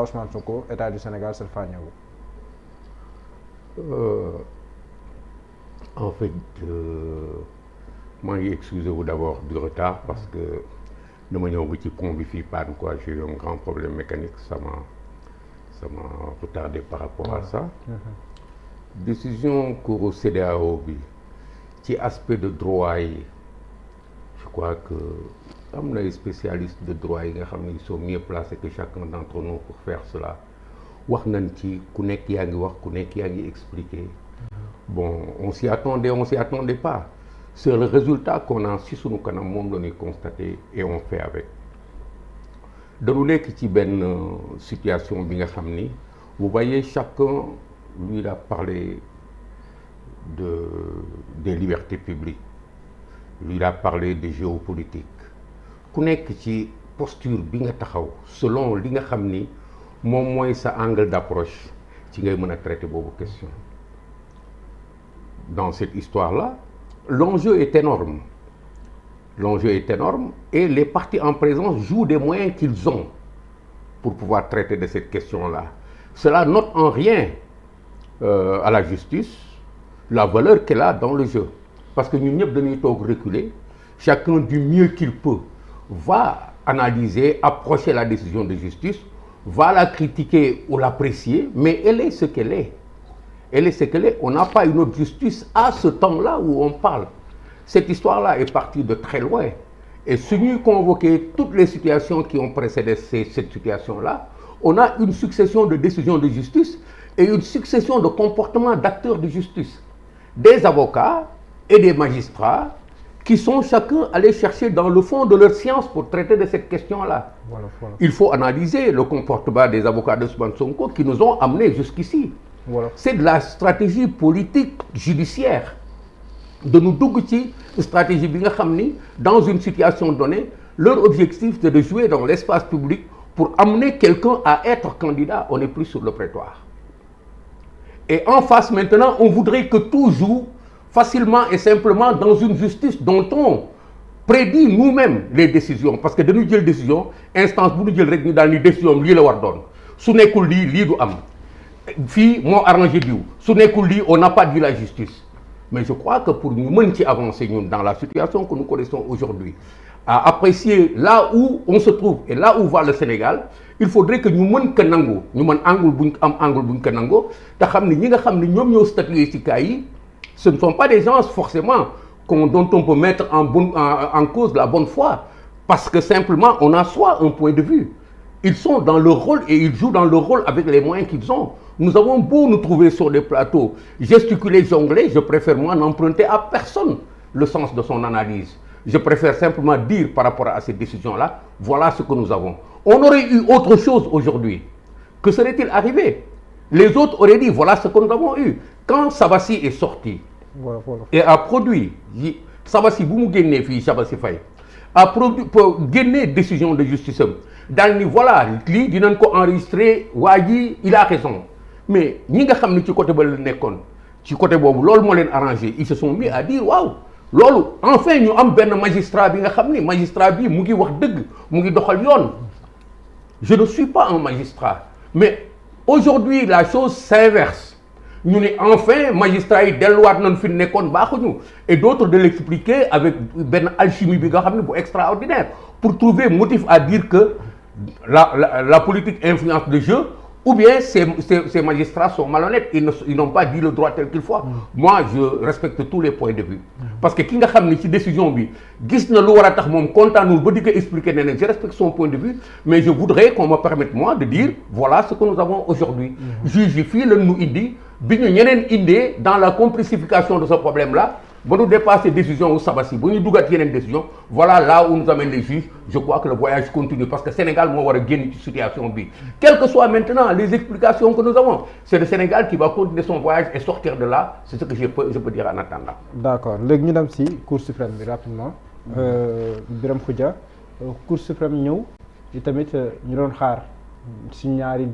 Ousmane Sonko état du Sénégal salfaañe wu. En fait maa ngi excusez vous d'abord du retard parce que dama ñëw ba ci pont bi fii panne quoi, j'ai eu un grand problème mécanique, ça m'a retardé par rapport à ça. Décision cour CEDEAO bi ci aspect de droit yi, je crois que am na ay spécialistes de droit yi nga xam ne ils sont mieux placés que chacun d'entre nous pour faire cela. wax nañ ci ku nekk yaa ngi wax ku nekk yaa ngi expliquer. Bon, on s'y attendait pas. C'est le résultat qu'on a si sunu kanam moom la ñuy constater et on fait avec. dañu nekk ci benn situation bi nga xam ni vous voyez chacun lui a parlé des libertés publiques, lui a parlé de géopolitique. ku nekk ci posture bi nga taxaw selon li nga xam ni moom mooy sa angle d'approche ci ngay mën a traiter boobu question. Dans cette histoire-là, l'enjeu est énorme. L'enjeu est énorme et les partis en présence jouent des moyens qu'ils ont pour pouvoir traiter de cette question-là. Cela n'ôte en rien à la justice la valeur qu'elle a dans le jeu. Parce que ñun ñëpp dañuy toog reculer, chacun du mieux qu'il peut va analyser, approcher la décision de justice, va la critiquer ou l'apprécier, mais elle est ce qu'elle est. Elle est ce qu'elle est. On n'a pas une autre justice à ce temps-là où on parle. Cette histoire-là est partie de très loin. Et si nous convoquons toutes les situations qui ont précédé cette situation-là, on a une succession de décisions de justice et une succession de comportements d'acteurs de justice. Des avocats et des magistrats qui sont chacun allés chercher dans le fond de leur science pour traiter de cette question-là. Voilà. Il faut analyser le comportement des avocats d'Ousmane Sonko qui nous ont amenés jusqu'ici. Voilà. C'est de la stratégie politique judiciaire de nous dugg ci stratégie bi nga xam ni dans une situation donnée leur objectif c'est de jouer dans l'espace public pour amener quelqu'un à être candidat. On n'est plus sur le prétoire et en face maintenant on voudrait que tout joue facilement et simplement dans une justice dont on prédit nous-mêmes les décisions parce que dañuy jël décision instance bu ñu jël rek ñu daal ni décision lii la war doon su nekkul lii du am fii moo arrangé diw su nekkul lii on n'a pas dit la justice. Mais je crois que pour ñu mën ci avancer ñun dans la situation que nous connaissons aujourd'hui à apprécier là où on se trouve et là où va le Sénégal, il faudrait que ñu mën ko nangu ñu mën angle buñ am angle buñ ko nangoo te xam ne ñi nga xam ne ñoom ñoo statuer ci cas yi ce ne sont pas des gens forcément dont on peut mettre en cause la bonne foi parce que simplement on a soit un point de vue. Ils sont dans leur rôle et ils jouent dans leur rôle avec les moyens qu'ils ont. Nous avons beau nous trouver sur des plateaux, gesticuler, jongler, je préfère moi n'emprunter à personne le sens de son analyse. Je préfère simplement dire par rapport à cette décision-là, voilà ce que nous avons. On aurait eu autre chose aujourd'hui. Que serait-il arrivé? Les autres auraient dit, voilà ce que nous avons eu. Quand Sabassi est sorti et a produit, Sabassi, vous me gagnez, fille Sabassi Faye, a produit, pour gagner décision de justice, dans le voilà, lii dinañ ko enregistrer waa ji il a raison mais ñi nga xam ne ci côté ba la nekkoon ci côté boobu loolu moo leen arrangé ils se sont mis à dire waaw loolu enfin ñu am benn magistrat bi nga xam ni magistrat bi mu ngi wax dëgg mu ngi doxal yoon. Je ne suis pas un magistrat mais aujourd'hui la chose s'inverse ñu ne enfin magistrat yi delluwaat nañ fi nekkoon baaxuñu et d'autres de l'expliquer avec benn alchimie bi nga xam ne bu extraordinaire pour trouver motif à dire que la politique influence le jeu ou bien ces magistrats sont malhonnêtes, ils n'ont pas dit le droit tel qu'il faut. Moi je respecte tous les points de vue parce que ki nga xam ne ci décision bi gis na lu war a tax moom kontaanul ba di ko expliquer ne je respecte son point de vue mais je voudrais qu'on me permette moi de dire voilà ce que nous avons aujourd'hui. Juge yi fii lañ ñu indi bi ñu ñeneen indee dans la complexification de ce problème là ba ñu dépasser décision wu Sabassi ba ñu dugat yeneen décision voilà là où nous amènent les juges. Je crois que le voyage continue parce que Sénégal moo war a génn ci situation bi quelles que soient maintenant les explications que nous avons c'est le Sénégal qui va continuer son voyage et sortir de là c'est ce que je peux dire en attendant. D'accord léegi ñu dem ci Cour suprême bi rapidement Birame Khoudia Cour suprême ñëw i tamit ñu doon xaar ci ñaari